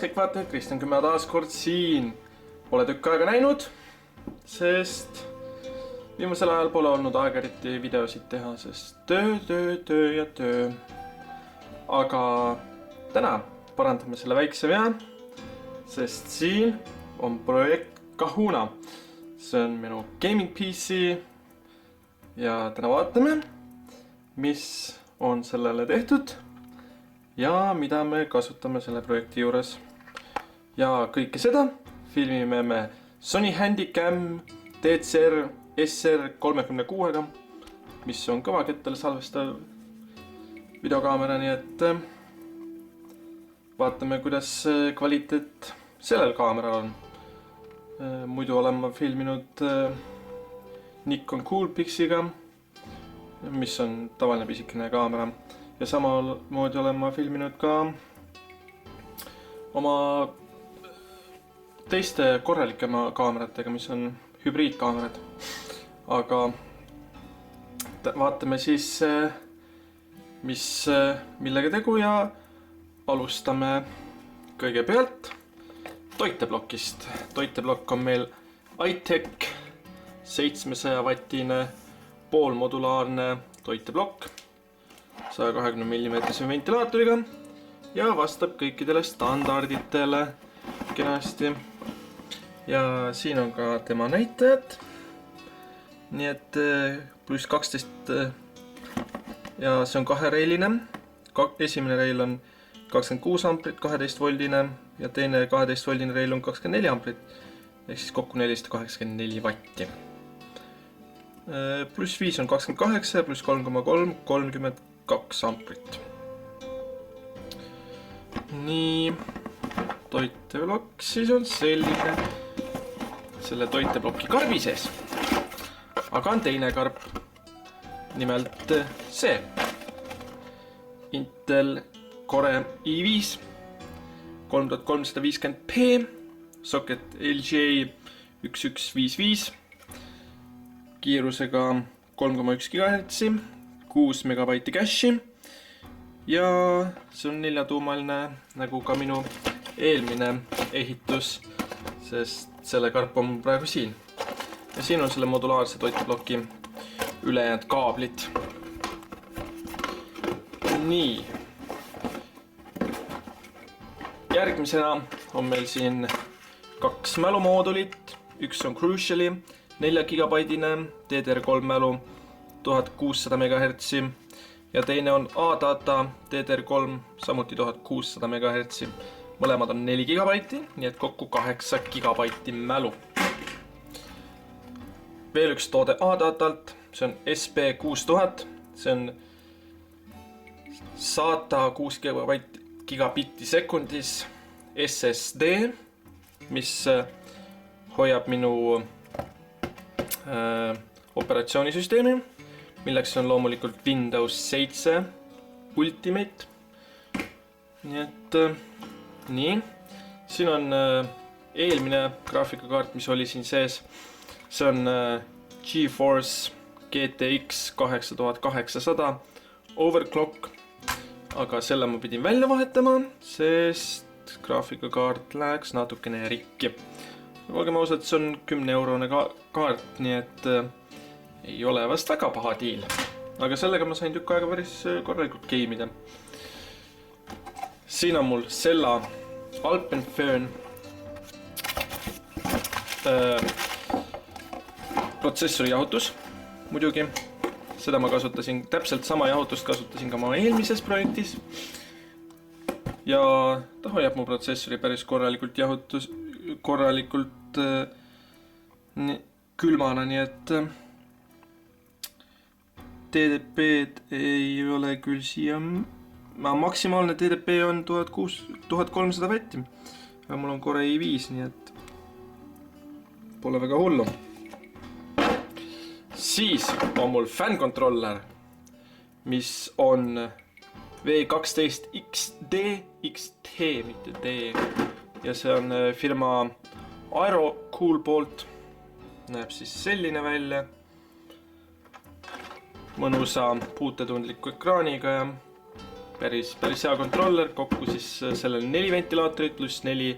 kõik vaatajad, Kristjan Kümme taas kord siin. Pole tükk aega näinud, sest viimasel ajal pole olnud aega eriti videosid teha, sest töö ja töö. Aga täna parandame selle väikse vea, sest siin on projekt Kahuna. See on minu gaming PC ja täna vaatame, mis on sellele tehtud ja mida me kasutame selle projekti juures. Ja kõike seda filmime me Sony Handycam DCR SR36-ga, mis on kõvakettale salvestav videokaamera, nii et vaatame, kuidas kvaliteet sellel kaameral on. Muidu olen ma filminud Nikon Coolpixiga, mis on tavaline pisikene kaamera. Ja samal moodi olen ma filminud ka oma teiste korralike kaameratega, mis on hübriidkaamerad. Aga vaatame siis, millega tegu ja alustame kõigepealt toiteblokist. Toiteblokk on meil iTech 700-wattine poolmodulaarne toiteblokk 120 mm ventilaatoriga ja vastab kõikidele standarditele kenasti. Ja siin on ka tema näitajad. Nii et pluss 12 ja see on kahereiline. Esimene reil on 26 amprit 12 voldine ja teine 12 voldine reil on 24 amprit ehk siis kokku 484 vatti. Pluss 5 on 28 ja pluss 3,3 32 amprit. Nii, toiteblokk siis on selline selle toitebloki karbi sees. Aga on teine karp, nimelt see Intel Core i5 3350p socket LGA 1155 kiirusega 3,1 GHz, 6 MB cache'i ja see on 4-tuumaline nagu ka minu eelmine ehitus, sest selle karp on praegu siin. Ja siin on selle modulaarse toitebloki ülejäänud kaablid. Nii. Järgmisena on meil siin 2 mälumoodulit. Üks on Cruciali 4 GB DDR3 mälu 1600 MHz ja teine on ADATA DDR3 samuti 1600 MHz. Mõlemad on 4 GB, nii et kokku 8 GB mälu. Veel üks toode ADATalt, see on SP6000, see on SATA 6 gigabitti sekundis SSD, mis hoiab minu operatsioonisüsteemi, milleks on loomulikult Windows 7 Ultimate. Nii et nii, siin on eelmine graafikakaart, mis oli siin sees. See on GeForce GTX 8800 overclock, aga selle ma pidin välja vahetama, sest graafikakaart läheks natukene rikki. Olgem ausad, see on 10-eurone kaart, nii et ei ole vast väga paha diil. Aga sellega ma sain tükk aega päris korralikult game'ida. Siin on mul Sella Alpenföön protsessori jahutus, muidugi. Seda ma kasutasin, täpselt sama jahutust kasutasin ka oma eelmises projektis. Ja ta hoiab mu protsessori päris korralikult külmana, nii et TDP-d ei ole küll siia. Maksimaalne TDP on 1300 vatti. Ja mul on Core i5, nii et pole väga hullu. Siis on mul fan-controller, mis on V12XD, XT, mitte D. Ja see on firma Aerocool poolt. Näeb siis selline välja. Mõnusa puutetundliku ekraaniga ja päris hea kontroller, kokku siis sellel 4 ventilaatorit pluss 4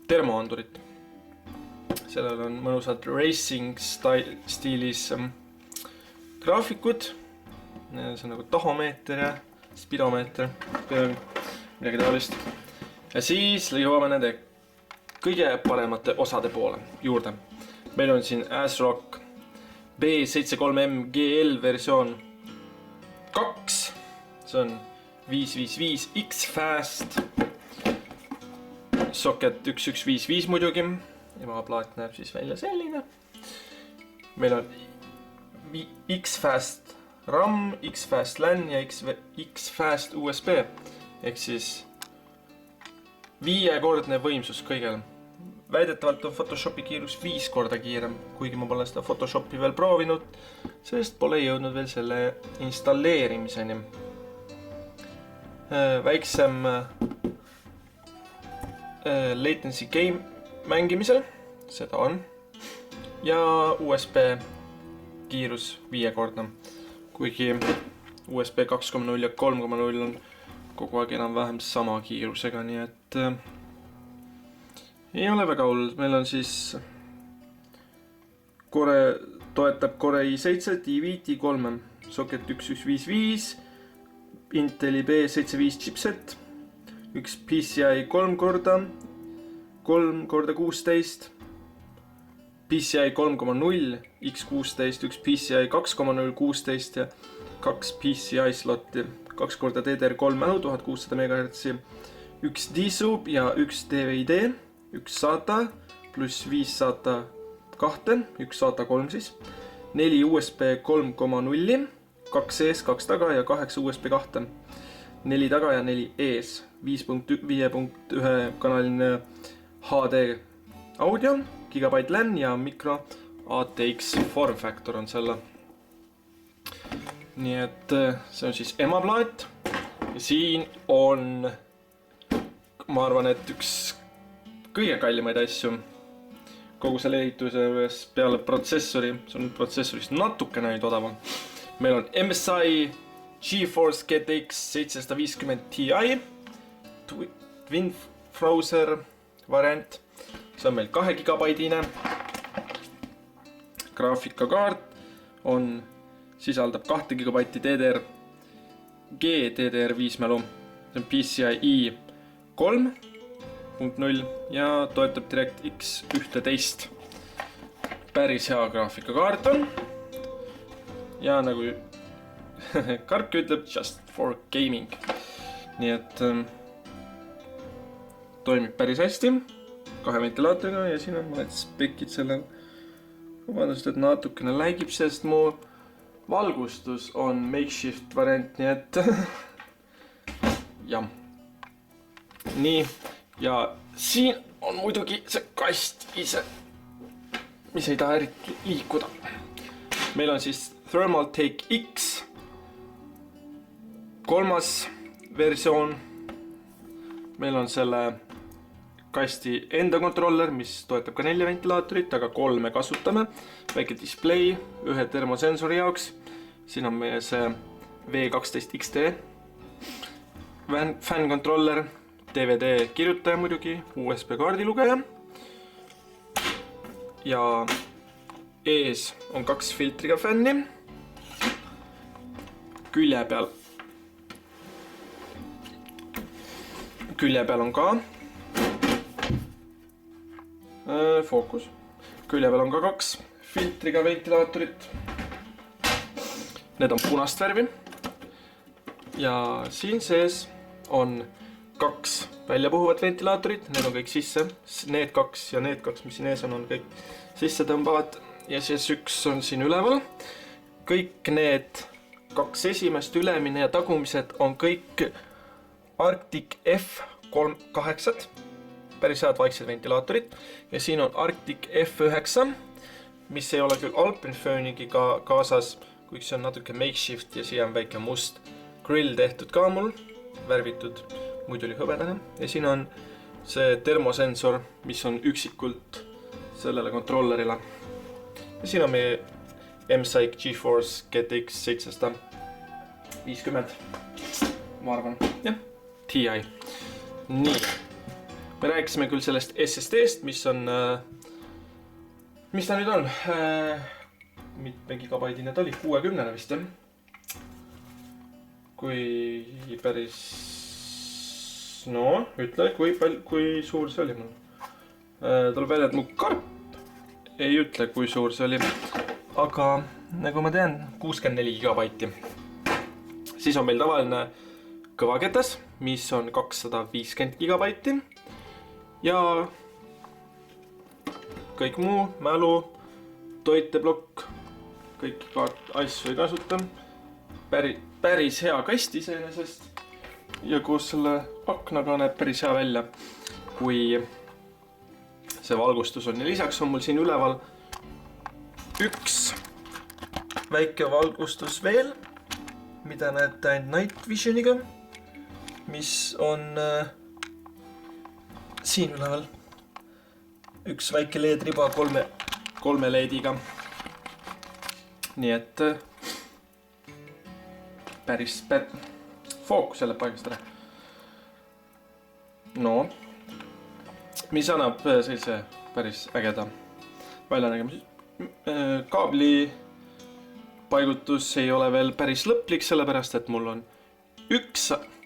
termoandurit. Sellel on mõnusad racing stiilis graafikud, see on nagu tahomeeter ja spidomeeter, midagi taolist. Ja siis jõuame nende kõige paremate osade poole juurde. Meil on siin ASRock B73M GL versioon 2, see on 555 X-Fast, socket 1155 muidugi, emaplaat näeb siis välja selline. Meil on X-Fast RAM, X-Fast LAN ja X-Fast USB, ehk siis 5-kordne võimsus kõigel. Väidetavalt on Photoshopi kiirus 5 korda kiirem, kuigi ma pole seda Photoshopi veel proovinud, sest pole jõudnud veel selle installeerimiseni. Väiksem latency game mängimisel, seda on, ja USB kiirus 5-kordne, kuigi USB 2.0 ja 3.0 on kogu aeg enam-vähem sama kiirusega, nii et ei ole väga hull. Meil on siis toetab Core i7, i5, i3, socket 1155, Inteli B75 chipset, üks PCI 3x16, PCI 3.0 X16, üks PCI 2.0 16 ja 2 PCI slotti, 2x DDR3 mälu 1600 MHz, üks D-Sub ja üks DVD, üks SATA pluss 5 SATA 2, üks SATA 3 siis, 4 USB 3.0, 2 ees, 2 taga ja 8 USB 2, 4 taga ja 4 ees, 5.1 kanaline HD audio, gigabyte LAN ja micro ATX form factor on selle. Nii et see on siis emaplaat ja siin on, ma arvan, et üks kõige kallimaid asju kogu selle ehituse juures peale protsessori, see on protsessorist natukene nüüd odavam. Meil on MSI GeForce GTX 750 Ti Twin Frozr variant, see on meil 2 gigabaidine graafikakaart, sisaldab 2 gigabaiti DDR5 mälu, see on PCIe 3.0 ja toetab DirectX 11. Päris hea graafikakaart on ja nagu Kark ütleb, just for gaming. Nii et toimib päris hästi 2 ventilaatoriga ja siin on mõned spekid sellel. Vabandust, et natukene läigib, sest mu valgustus on makeshift variant, nii et jah. Nii, ja siin on muidugi see kast ise, mis ei taha eriti liikuda. Meil on siis Thermaltake X 3. versioon. Meil on selle kasti enda kontroller, mis toetab ka 4 ventilaatorit, aga 3 kasutame. Väike display ühe termosensori jaoks. Siin on meie see V12 XT fan controller, DVD kirjutaja muidugi, USB kaardilugeja. Ja ees on 2 filtriga fänni. Külje peal on ka fookus. Külje peal on ka 2 filtriga ventilaatorit. Need on punast värvi. Ja siin sees on 2 väljapuhuvat ventilaatorit. Need on kõik sisse. Need 2 ja need 2, mis siin ees on kõik sisse tõmbavad. Ja siis üks on siin üleval. Kõik need 2 esimest ülemine ja tagumised on kõik Arctic F38. Päris head vaiksed ventilaatorid. Ja siin on Arctic F9, mis ei ole küll Alpenföniga kaasas, kuigi see on natuke makeshift ja siia on väike must grill tehtud ka mul, värvitud, muidu oli hõbedane. Ja siin on see termosensor, mis on üksikult sellele kontrollerile. Ja siin on meie MSI GeForce GTX 700 50. Ma arvan, jah, TI. Nii. Me rääkisime küll sellest SSD-st, mis on... Mis ta nüüd on? Mitme gigabaidine ta oli? 60 vist, jah? Kui päris... No, ütle, kui suur see oli mul. Tuleb välja, et mu karp ei ütle, kui suur see oli. Aga nagu ma tean, 64 gigabaiti. Siis on meil tavaline kõvaketas, mis on 250 gigabaiti. Ja kõik muu, mälu, toiteblokk, kõiki asju ei kasuta. Päris hea kast iseenesest. Ja koos selle aknaga näeb päris hea välja, kui see valgustus on. Ja lisaks on mul siin üleval üks väike valgustus veel, mida näete ainult Night Visioniga, mis on siin üleval. Üks väike LED-riba kolme LED-iga. Nii et päris fookusele paigast ära. No, mis annab sellise päris ägeda väljanägemise. Kaabli paigutus ei ole veel päris lõplik, sellepärast et mul on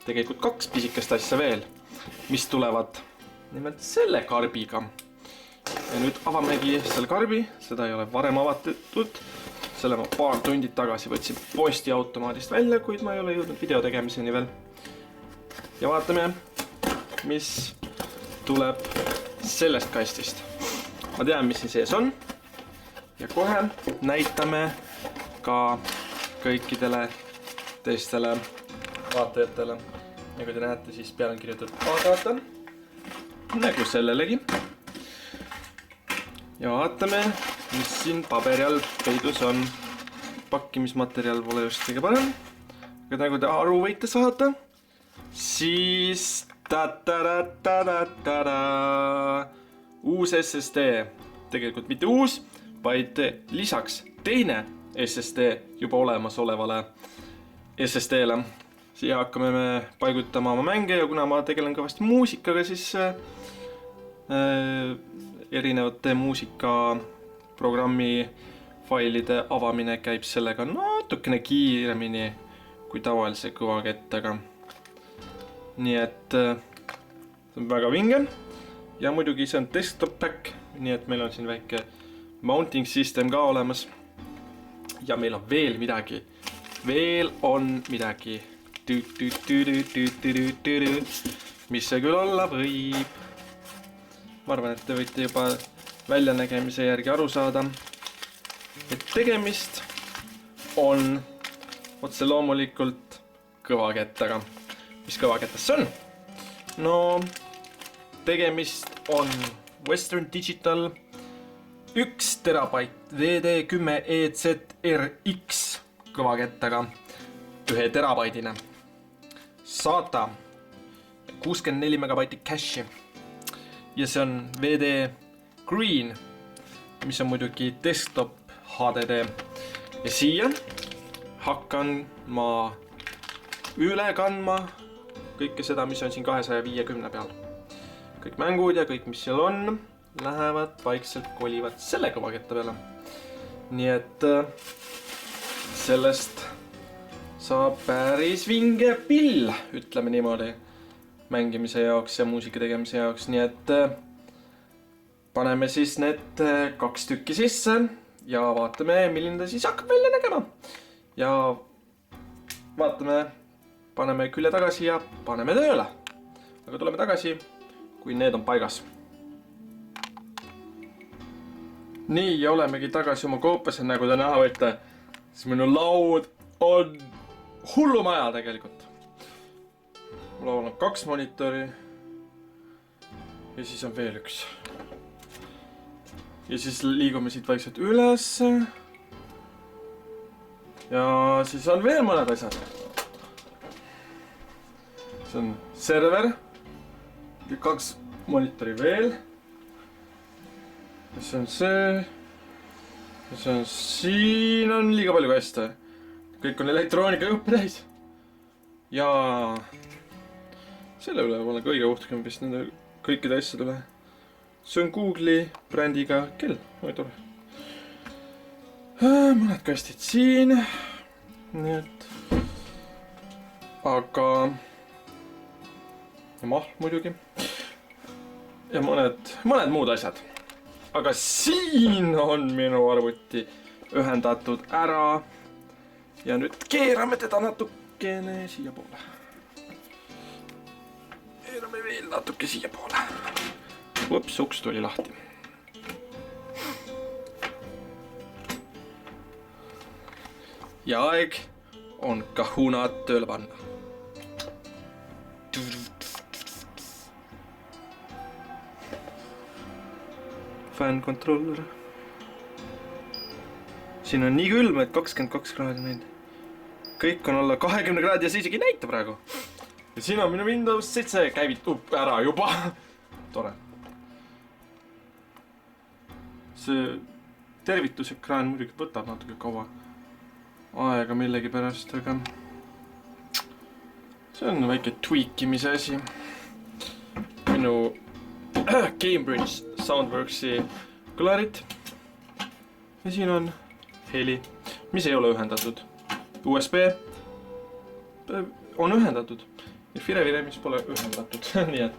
tegelikult kaks pisikest asja veel, mis tulevad nimelt selle karbiga. Ja nüüd avamegi selle karbi, seda ei ole varem avatud. Selle ma paar tundid tagasi võtsin postiautomaadist välja, kuid ma ei ole jõudnud video tegemiseni veel. Ja vaatame, mis tuleb sellest kastist. Ma tean, mis siin sees on. Ja kohe näitame ka kõikidele teistele vaatajatele. Ja kui te näete, siis peal on kirjutatud A-data, nagu sellelegi. Ja vaatame, mis siin paberi all peidus on. Pakkimismaterjal pole just kõige parem. Aga nagu te aru võite saada, siis uus SSD. Tegelikult mitte uus, vaid lisaks teine SSD juba olemasolevale SSD-le. Siia hakkame me paigutama oma mänge ja kuna ma tegelen kõvasti muusikaga, siis erinevate muusikaprogrammi failide avamine käib sellega natukene kiiremini kui tavalise kõvakettaga. Nii et see on väga vinge. Ja muidugi see on desktop pack, nii et meil on siin väike mounting system ka olemas. Ja meil on veel midagi. Mis see küll olla võib? Ma arvan, et te võite juba väljanägemise järgi aru saada, et tegemist on otse loomulikult kõvakettaga. Mis kõvaketas see on? No, tegemist on Western Digital 1 terabait VD10EZRX kõvakettaga 1 terabaidine. SATA 64 megabaiti cache'i. Ja see on VD Green, mis on muidugi desktop HDD. Ja siia hakkan ma üle kandma kõike seda, mis on siin 250 peal. Kõik mängud ja kõik, mis seal on, lähevad vaikselt kolivad selle kõvaketta peale. Nii et sellest saab päris vinge pill, ütleme niimoodi. Mängimise jaoks ja muusika tegemise jaoks, nii et paneme siis need 2 tükki sisse ja vaatame, milline ta siis hakkab välja nägema. Ja vaatame, paneme külje tagasi ja paneme tööle. Aga tuleme tagasi, kui need on paigas. Nii, ja olemegi tagasi oma koopas, nagu te näha võite, siis minu laud on hullumaja tegelikult. Mul on 2 monitori ja siis on veel üks. Ja siis liigume siit vaikselt üles. Ja siis on veel mõned asjad. See on server. 2 monitori veel. Ja see on see. Ja see on siin on liiga palju kaste. Kõik on elektroonika õppe täis. ja selle üle ma olen kõige uhkem vist nende kõikide asjade üle. See on Google'i brändiga kell, oi tore. Mõned kastid siin, nii et, aga ja mahl muidugi ja mõned muud asjad. Aga siin on minu arvuti ühendatud ära ja nüüd keerame teda natukene siia poole. Keerame veel natuke siia poole. Ups, uks tuli lahti. Ja aeg on kahunad tööle panna. Fan controller. Siin on nii külm, et 22 kraadi neid. Kõik on alla 20 kraadi ja see isegi ei näita praegu. Ja siin on minu Windows 7 käivitub ära juba. Tore. See tervitusekraan muidugi võtab natuke kaua aega millegi pärast, aga see on väike tweakimise asi. Minu Cambridge Soundworksi kõlarid. Ja siin on heli, mis ei ole ühendatud. USB on ühendatud ja Firevire, mis pole ühendatud. Nii et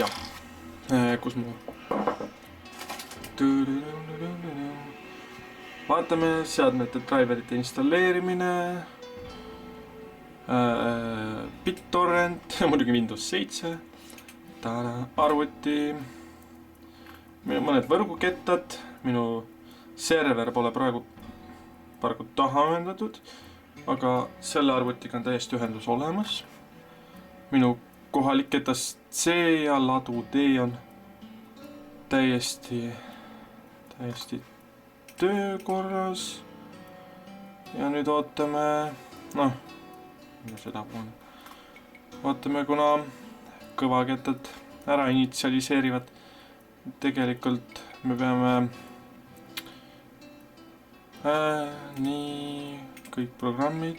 jah, kus mu vaatame seadmete driverite installeerimine, BitTorrent, muidugi Windows 7, arvuti, mõned võrgukettad, minu server pole praegu taha ühendatud, aga selle arvutiga on täiesti ühendus olemas. Minu kohalik ketas C ja ladu D on täiesti töökorras. Ja nüüd ootame, seda poole. Ootame, kuna kõvakettad ära initsialiseerivad. Tegelikult me peame nii kõik programmid.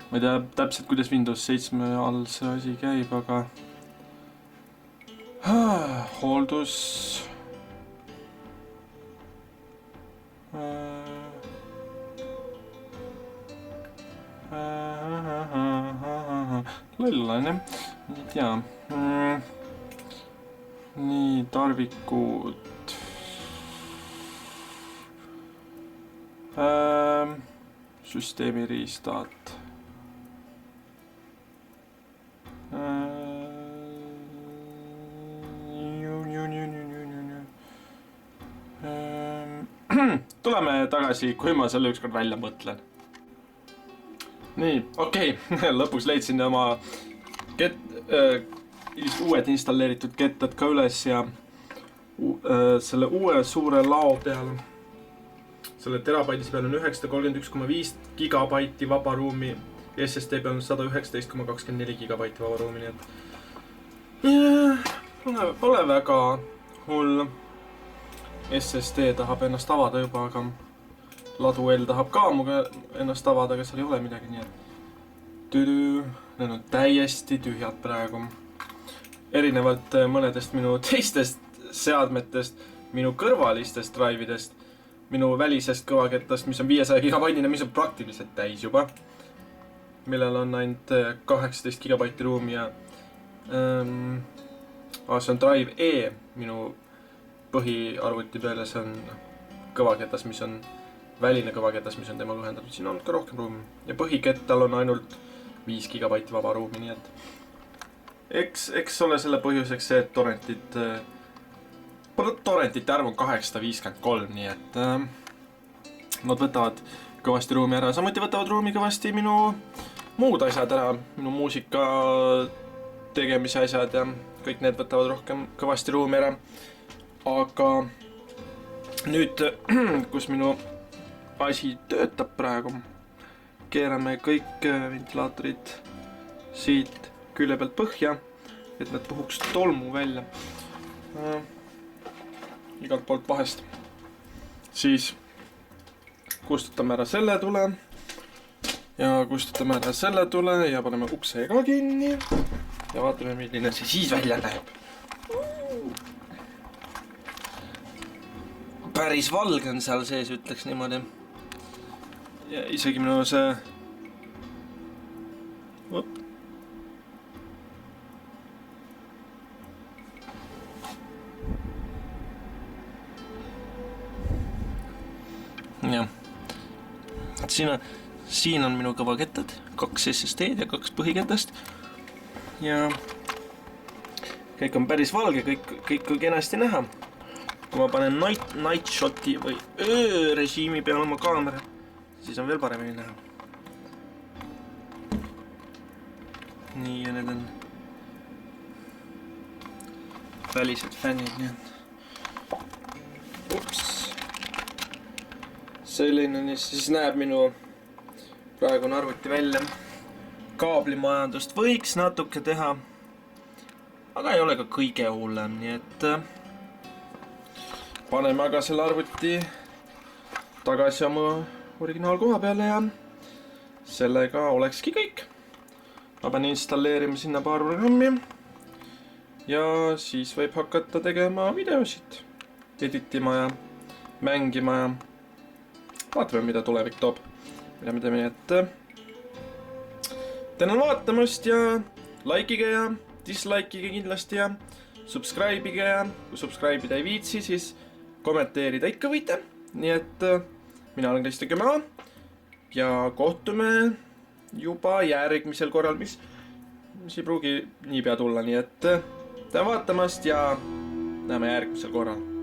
Ma ei tea täpselt, kuidas Windows 7 all see asi käib, aga hooldus loll, ei tea. Nii, tarvikud. Süsteemi riistad. Tuleme tagasi, kui ma selle ükskord välja mõtlen. Nii, okei. Lõpuks leidsin oma uued installeeritud kettad ka üles ja selle uue suure lao peal, selle terabaidis peal on 931,5 gigabaiti vaba ruumi, SSD peal on 119,24 gigabaiti vaba ruumi, nii et pole väga hull. SSD tahab ennast avada juba, aga ladu L tahab ka muga ennast avada, aga seal ei ole midagi, nii et need on täiesti tühjad praegu. Erinevalt mõnedest minu teistest seadmetest, minu kõrvalistest drive'idest, minu välisest kõvakettast, mis on 500 gigabaitine, mis on praktiliselt täis juba, millel on ainult 18 gigabaiti ruumi ja see on Drive E minu põhiarvuti peale, see on kõvaketas, mis on väline kõvaketas, mis on temaga ühendatud. Siin on ka rohkem ruumi ja põhikettal on ainult 5 gigabaiti vaba ruumi, nii et eks ole selle põhjuseks see, et torrentite arv on 853, nii et nad võtavad kõvasti ruumi ära. Samuti võtavad ruumi kõvasti minu muud asjad ära, minu muusika tegemise asjad ja kõik need võtavad rohkem kõvasti ruumi ära. Aga nüüd, kus minu asi töötab praegu, keerame kõik ventilaatorid siit külje pealt põhja, et nad puhuks tolmu välja igalt poolt vahest. Siis kustutame ära selle tule ja kustutame ära selle tule ja paneme ukse ka kinni. Ja vaatame, milline see siis välja näeb. Päris valge on seal sees, ütleks niimoodi. Ja isegi minu see... jah. Siin on minu kõvakettad, 2 SSD-d ja 2 põhikettast. Ja kõik on päris valge, kõik on kenasti näha. Kui ma panen night shoti või öörežiimi peale oma kaamera, siis on veel paremini näha. Nii, ja need on välised fännid, nii et ups. Selline, siis näeb minu praegune arvuti välja. Kaablimajandust võiks natuke teha, aga ei ole ka kõige hullem, nii et paneme aga selle arvuti tagasi oma originaalkoha peale ja sellega olekski kõik. Ma pean installeerima sinna paar programmi ja siis võib hakata tegema videosid, editima ja mängima ja vaatame, mida tulevik toob. Mida me teeme, et tänan vaatamast ja likeige ja dislikeige kindlasti ja subscribeige ja kui subscribe'ida ei viitsi, siis kommenteerida ikka võite. Nii et mina olen Kristjan Köme ja kohtume juba järgmisel korral, mis ei pruugi niipea tulla. Nii et tänan vaatamast ja näeme järgmisel korral.